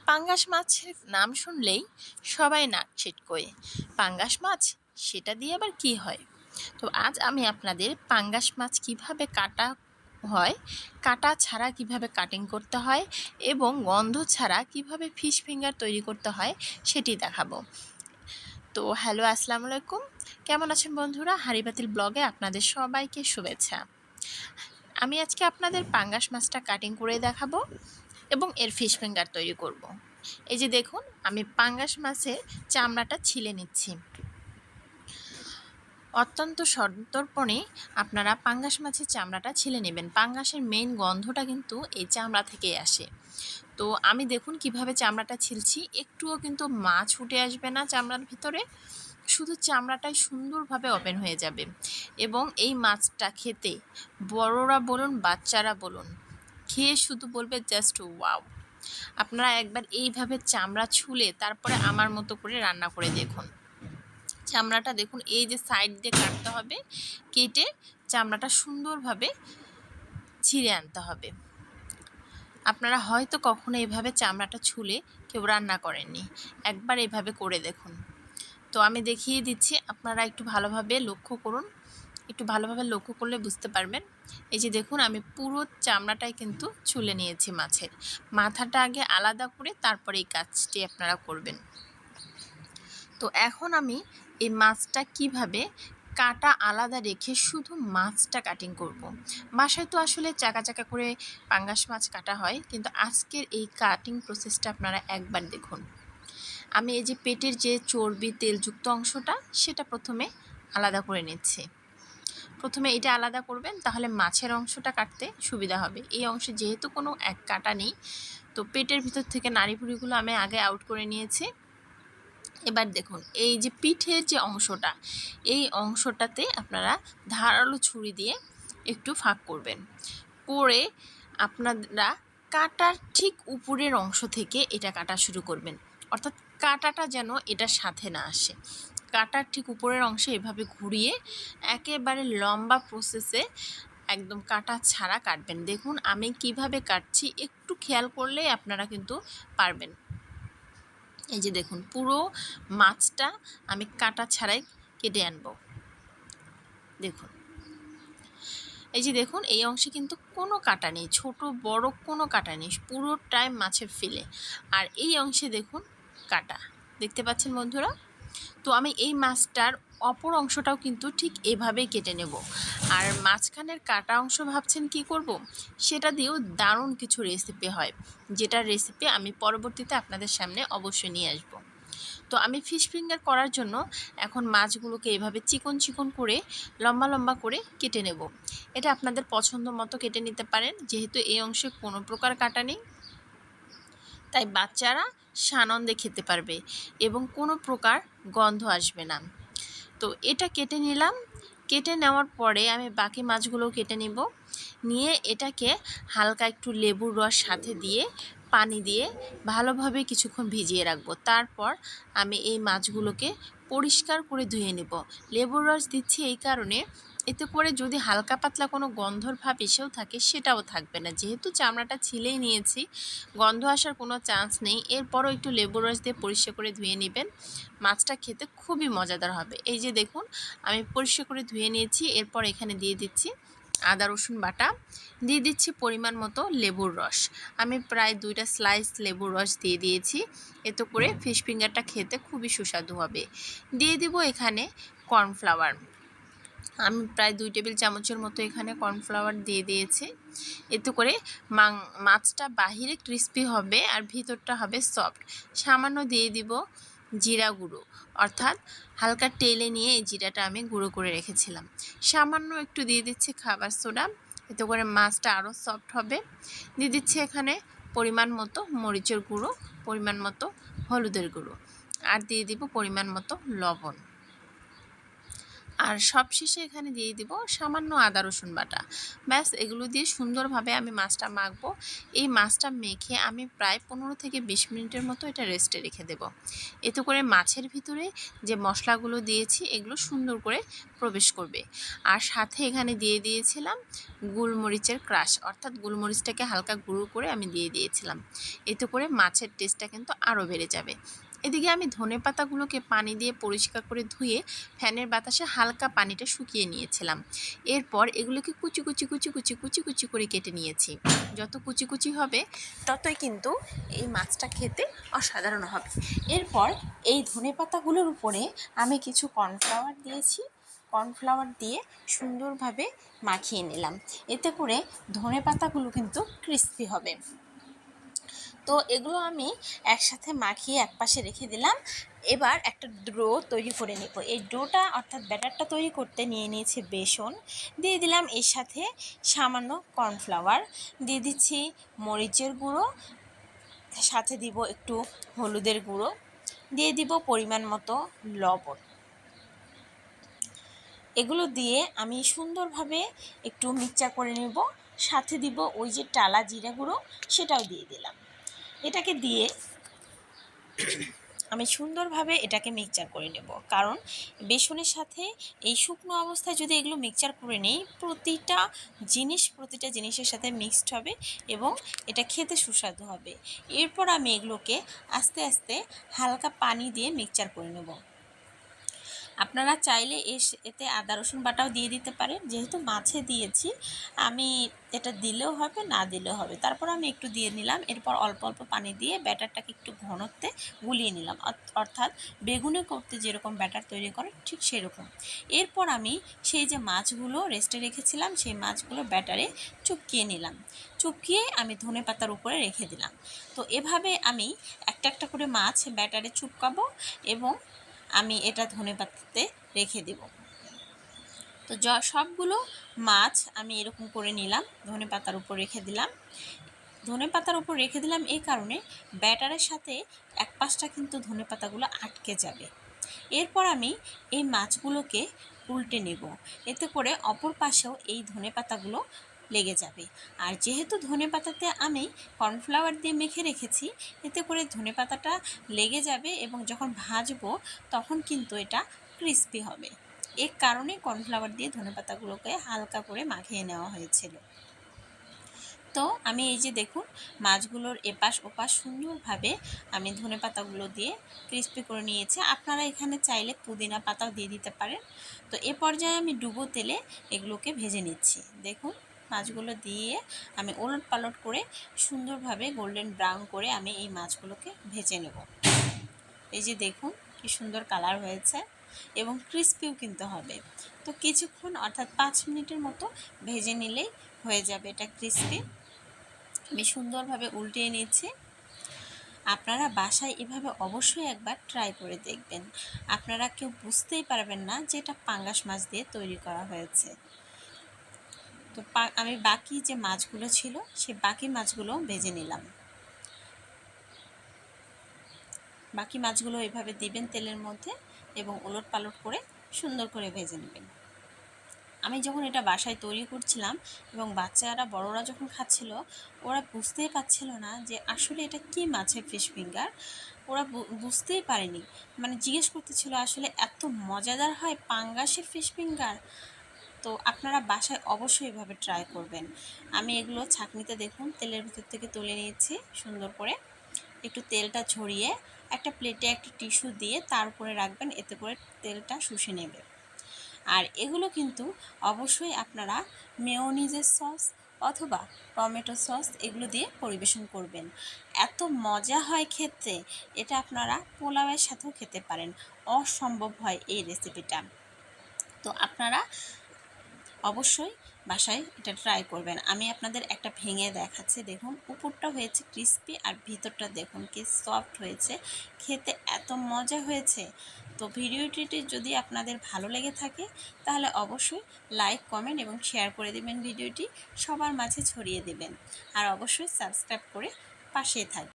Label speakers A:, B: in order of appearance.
A: পাঙ্গাস মাছের নাম শুনলেই সবাই নাক ছিটকোয়। পাঙ্গাস মাছ, সেটা দিয়ে আবার কি হয়? তো আজ আমি আপনাদের পাঙ্গাস মাছ কিভাবে কাটা হয়, কাটা ছাড়া কিভাবে কাটিং করতে হয় এবং গন্ধ ছাড়া কিভাবে ফিশ ফিঙ্গার তৈরি করতে হয় সেটি দেখাবো। তো হ্যালো, আসসালামু আলাইকুম। কেমন আছেন বন্ধুরা? হাঁড়িপাতিল ব্লগে আপনাদের সবাইকে শুভেচ্ছা। আমি আজকে আপনাদের পাঙ্গাস মাছটা কাটিং করে দেখাবো এবং এর ফিশ ফিঙ্গার তৈরি করব। এই যে দেখুন, আমি পাঙ্গাস মাছের চামড়াটা ছিলে নিচ্ছি। অত্যন্ত সন্তর্পণে আপনারা পাঙ্গাস মাছের চামড়াটা ছিলে নেবেন। পাঙ্গাসের মেইন গন্ধটা কিন্তু এই চামড়া থেকেই আসে। তো আমি দেখুন কিভাবে চামড়াটা ছিলছি, একটুও কিন্তু মাছ উঠে আসবে না চামড়ার ভিতরে, শুধু চামড়াটাই সুন্দরভাবে ওপেন হয়ে যাবে। এবং এই মাছটা খেতে বড়রা বলুন বাচ্চারা বলুন, খেয়ে শুধু বলবে জাস্ট ওয়াও। আপনারা একবার এইভাবে চামড়া ছুলে তারপরে আমার মতো করে রান্না করে দেখুন। চামড়াটা দেখুন, এই যে সাইড দিয়ে কাটতে হবে, কেটে চামড়াটা সুন্দরভাবে ছিঁড়ে আনতে হবে। আপনারা হয়তো কখনো এইভাবে চামড়াটা ছুলে কেউ রান্না করেননি, একবার এইভাবে করে দেখুন। তো আমি দেখিয়ে দিচ্ছি, আপনারা একটু ভালোভাবে লক্ষ্য করুন, একটু ভালোভাবে লক্ষ্য করলে বুঝতে পারবেন। এই যে দেখুন, আমি পুরো চামড়াটাই কিন্তু ছুলে নিয়েছি মাছের। মাথাটা আগে আলাদা করে তারপরে এই কাজটি আপনারা করবেন। তো এখন আমি এই মাছটা কিভাবে কাটা আলাদা রেখে শুধু মাছটা কাটিং করব। বাসায় তো আসলে চাকা চাকা করে পাঙ্গাস মাছ কাটা হয়, কিন্তু আজকের এই কাটিং প্রসেসটা আপনারা একবার দেখুন। আমি এই যে পেটের যে চর্বি তেলযুক্ত অংশটা, সেটা প্রথমে আলাদা করে নিচ্ছি। প্রথমে এটা আলাদা করবেন, তাহলে মাছের অংশটা কাটতে সুবিধা হবে। এই অংশে যেহেতু কোনো এক কাটা নেই, তো পেটের ভিতর থেকে নাড়িভুড়িগুলো আমি আগে আউট করে নিয়েছি। এবার দেখুন, এই যে পিঠের যে অংশটা, এই অংশটাতে আপনারা ধারালো ছুরি দিয়ে একটু ফাঁক করবেন। করে আপনারা কাটার ঠিক উপরের অংশ থেকে এটা কাটা শুরু করবেন, অর্থাৎ কাটাটা যেন এটার সাথে না আসে। কাটার ঠিক উপরের অংশে এভাবে ঘুরিয়ে একেবারে লম্বা প্রসেসে একদম কাটা ছাড়া কাটবেন। দেখুন আমি কিভাবে কাটছি, একটু খেয়াল করলেই আপনারা কিন্তু পারবেন। এই যে দেখুন, পুরো মাছটা আমি কাটা ছাড়াই কেটে আনবো। দেখুন, এই যে দেখুন, এই অংশে কিন্তু কোনো কাটা নেই, ছোট বড় কোনো কাটা নেই, পুরোটাই মাছের ফিলে। আর এই অংশে দেখুন কাটা, দেখতে পাচ্ছেন বন্ধুরা? তো আমি এই মাছটার অপর অংশটাও কিন্তু ঠিক এভাবেই কেটে নেব। আর মাঝখানের কাটা অংশ ভাবছেন কি করব, সেটা দিয়েও দারুণ কিছু রেসিপি হয়, যেটার রেসিপি আমি পরবর্তীতে আপনাদের সামনে অবশ্যই নিয়ে আসব। তো আমি ফিশ ফিঙ্গার করার জন্য এখন মাছগুলোকে এভাবে চিকন চিকন করে লম্বা লম্বা করে কেটে নেব। এটা আপনাদের পছন্দ মতো কেটে নিতে পারেন, যেহেতু এই অংশে কোনো প্রকার কাটা নেই, তাই বাচ্চারা সানন্দে খেতে পারবে এবং কোনো প্রকার গন্ধ আসবে না। তো এটা কেটে নিলাম। কেটে নেওয়ার পরে আমি বাকি মাছগুলোও কেটে নিব। নিয়ে এটাকে হালকা একটু লেবুর রস সাথে দিয়ে পানি দিয়ে ভালোভাবে কিছুক্ষণ ভিজিয়ে রাখবো। তারপর আমি এই মাছগুলোকে পরিষ্কার করে ধুয়ে নেব। লেবুর রস দিচ্ছি এই কারণে, এতে করে যদি হালকা পাতলা কোনো গন্ধর ভাব এসেও থাকে, সেটাও থাকবে না। যেহেতু চামড়াটা ছিলেই নিয়েছি, গন্ধ আসার কোনো চান্স নেই। এরপরও একটু লেবুর রস দিয়ে পরিষ্কার করে ধুয়ে নেবেন, মাছটা খেতে খুবই মজাদার হবে। এই যে দেখুন, আমি পরিষ্কার করে ধুয়ে নিয়েছি। এরপর এখানে দিয়ে দিচ্ছি আদা রসুন বাটা, দিয়ে দিচ্ছি পরিমাণ মতো লেবুর রস। আমি প্রায় 2টা স্লাইস লেবুর রস দিয়ে দিয়েছি, এতে করে ফিশ ফিঙ্গারটা খেতে খুবই সুস্বাদু হবে। দিয়ে দিব এখানে কর্নফ্লাওয়ার। আমি প্রায় 2 টেবিল চামচের মতো এখানে কর্নফ্লাওয়ার দিয়ে দিয়েছি। এতে করে মাছটা বাহিরে ক্রিস্পি হবে আর ভিতরটা হবে সফট। সামান্য দিয়ে দিব জিরা গুঁড়ো, অর্থাৎ হালকা টেলে নিয়ে এই জিরাটা আমি গুঁড়ো করে রেখেছিলাম। সামান্য একটু দিয়ে দিচ্ছি খাবার সোডা, এতে করে মাছটা আরও সফট হবে। দিয়ে দিচ্ছি এখানে পরিমাণ মতো মরিচের গুঁড়ো, পরিমাণ মতো হলুদের গুঁড়ো, আর দিয়ে দিব পরিমাণ মতো লবণ। আর সবশেষে এখানে দিয়ে দিব সামান্য আদা রসুন বাটা। ব্যাস এগুলো দিয়ে সুন্দরভাবে আমি মাছটা মাখবো। এই মাছটা মেখে আমি প্রায় 15 থেকে 20 মিনিটের মতো এটা রেস্টে রেখে দেব। এতে করে মাছের ভিতরে যে মশলাগুলো দিয়েছি এগুলো সুন্দর করে প্রবেশ করবে। আর সাথে এখানে দিয়ে দিয়েছিলাম গোলমরিচের ক্রাশ, অর্থাৎ গোলমরিচটাকে হালকা গুঁড়ো করে আমি দিয়ে দিয়েছিলাম। এতে করে মাছের টেস্টটা কিন্তু আরও বেড়ে যাবে। এদিকে আমি ধনেপাতাগুলোকে পানি দিয়ে পরিষ্কার করে ধুয়ে ফ্যানের বাতাসে হালকা পানিটা শুকিয়ে নিয়েছিলাম। এরপর এগুলোকে কুচি কুচি কুচি কুচি কুচি কুচি করে কেটে নিয়েছি। যত কুচি কুচি হবে ততই কিন্তু এই মাছটা খেতে অসাধারণ হবে। এরপর এই ধনেপাতাগুলোর উপরে আমি কিছু কর্নফ্লাওয়ার দিয়েছি। কর্নফ্লাওয়ার দিয়ে সুন্দরভাবে মাখিয়ে নিলাম। এতে করে ধনেপাতাগুলো কিন্তু ক্রিস্পি হবে। তো এগুলো আমি একসাথে মাখিয়ে একপাশে রেখে দিলাম। এবার একটা ডো তৈরি করে নেব। এই ডোটা অর্থাৎ ব্যাটারটা তৈরি করতে নিয়ে নিয়েছি বেসন, দিয়ে দিলাম এর সাথে সামান্য কর্নফ্লাওয়ার, দিয়ে দিচ্ছি মরিচের গুঁড়ো, সাথে দিব একটু হলুদের গুঁড়ো, দিয়ে দিব পরিমাণ মতো লবণ। এগুলো দিয়ে আমি সুন্দরভাবে একটু মিক্সচার করে নেব। সাথে দিব ওই যে টালা জিরা গুঁড়ো, সেটাও দিয়ে দিলাম। এটাকে দিয়ে আমি সুন্দরভাবে এটাকে মিক্সচার করে নেব, কারণ বেসনের সাথে এই শুকনো অবস্থায় যদি এগুলো মিক্সচার করে নেই প্রতিটা জিনিসের সাথে মিক্সড হবে এবং এটা খেতে সুস্বাদু হবে। এরপর আমি এগুলোকে আস্তে আস্তে হালকা পানি দিয়ে মিক্সচার করে নেব। আপনারা চাইলে এতে আদা রসুন বাটাও দিয়ে দিতে পারেন। যেহেতু মাছে দিয়েছি আমি এটা দিলেও হবে না দিলেও হবে। তারপর আমি একটু দিয়ে নিলাম। এরপর অল্প অল্প পানি দিয়ে ব্যাটারটাকে একটু ঘনত্বে গুলিয়ে নিলাম, অর্থাৎ বেগুনে করতে যেরকম ব্যাটার তৈরি করে ঠিক সেরকম। এরপর আমি সেই যে মাছগুলো রেস্টে রেখেছিলাম সেই মাছগুলো ব্যাটারে চুপকিয়ে নিলাম। চুপকিয়ে আমি ধনেপাতার উপরে রেখে দিলাম। তো এভাবে আমি একটা একটা করে মাছ ব্যাটারে চুপকাবো এবং আমি এটা ধনেপাতাতে রেখে দেব। তো সবগুলো মাছ আমি এরকম করে নিলাম, ধনেপাতার উপর রেখে দিলাম। ধনেপাতার উপর রেখে দিলাম এই কারণে ব্যাটারের সাথে এক পাশটা কিন্তু ধনেপাতাগুলো আটকে যাবে। এরপর আমি এই মাছগুলোকে উল্টে নেব, এতে করে অপর পাশেও এই ধনেপাতাগুলো লেগে যাবে। আর যেহেতু ধনেপাতাতে আমি কর্নফ্লাওয়ার দিয়ে মেখে রেখেছি, এতে করে ধনেপাতাটা লেগে যাবে এবং যখন ভাজবো তখন কিন্তু এটা ক্রিস্পি হবে। এই কারণে কর্নফ্লাওয়ার দিয়ে ধনেপাতাগুলোকে হালকা করে মাখিয়ে নেওয়া হয়েছিল। তো আমি এই যে দেখুন মাছগুলোর এপাশ ওপাশ সুন্দরভাবে আমি ধনেপাতাগুলো দিয়ে ক্রিস্পি করে নিয়েছি। আপনারা এখানে চাইলে পুদিনা পাতাও দিয়ে দিতে পারেন। তো এ পর্যায়ে আমি ডুবো তেলে এগুলোকে ভেজে নিচ্ছি। দেখুন মাছগুলো দিয়ে আমি ওলট পালট করে সুন্দরভাবে গোল্ডেন ব্রাউন করে আমি এই মাছগুলোকে ভেজে নেব। এই যে দেখুন কি সুন্দর কালার হয়েছে এবং ক্রিস্পিও কিন্তু হবে। তো কিছুক্ষণ অর্থাৎ 5 মিনিটের মতো ভেজে নিলেই হয়ে যাবে এটা ক্রিস্পি। আমি সুন্দরভাবে উল্টিয়ে নিচ্ছি। আপনারা বাসায় এভাবে অবশ্যই একবার ট্রাই করে দেখবেন। আপনারা কেউ বুঝতেই পারবেন না যে এটা পাঙ্গাস মাছ দিয়ে তৈরি করা হয়েছে। তো আমি বাকি যে মাছগুলো ছিল সেই বাকি মাছগুলো ভেজে নিলাম। বাকি মাছগুলো এভাবে দিবেন তেলের মধ্যে এবং ওলট পালট করে সুন্দর করে ভেজে নেবেন। আমি যখন এটা বাসায় তৈরি করছিলাম এবং বাচ্চারা বড়রা যখন খাচ্ছিল ওরা বুঝতেই পারছিল না যে আসলে এটা কী মাছের ফিশ ফিঙ্গার। ওরা বুঝতেই পারেনি, মানে জিজ্ঞেস করতেছিল আসলে এত মজাদার হয় পাঙ্গাসের ফিশ ফিঙ্গার। তো আপনারা বাসায় অবশ্যই এভাবে ট্রাই করবেন। আমি এগুলো ছাঁকনিতে দেখুন তেলের ভিতর থেকে তুলে নিয়েছি সুন্দর করে। একটু তেলটা ঝরিয়ে একটা প্লেটে একটা টিস্যু দিয়ে তার উপরে রাখবেন, এতে করে তেলটা শুষে নেবে। আর এগুলো কিন্তু অবশ্যই আপনারা মেয়োনিজের সস অথবা টমেটো সস এগুলো দিয়ে পরিবেশন করবেন। এত মজা হয় খেতে, এটা আপনারা পোলাওয়ের সাথেও খেতে পারেন। অসম্ভব হয় এই রেসিপিটা। তো আপনারা অবশ্যই বাসায় এটা ট্রাই করবেন। আমি আপনাদের একটা ভেঙে দেখাচ্ছি। দেখুন উপরটা হয়েছে ক্রিস্পি আর ভিতরটা দেখুন কি সফট হয়েছে, খেতে এত মজা হয়েছে। তো ভিডিওটি যদি আপনাদের ভালো লেগে থাকে তাহলে অবশ্যই লাইক কমেন্ট এবং শেয়ার করে দেবেন, ভিডিওটি সবার মাঝে ছড়িয়ে দেবেন। আর অবশ্যই সাবস্ক্রাইব করে পাশে থাকবেন।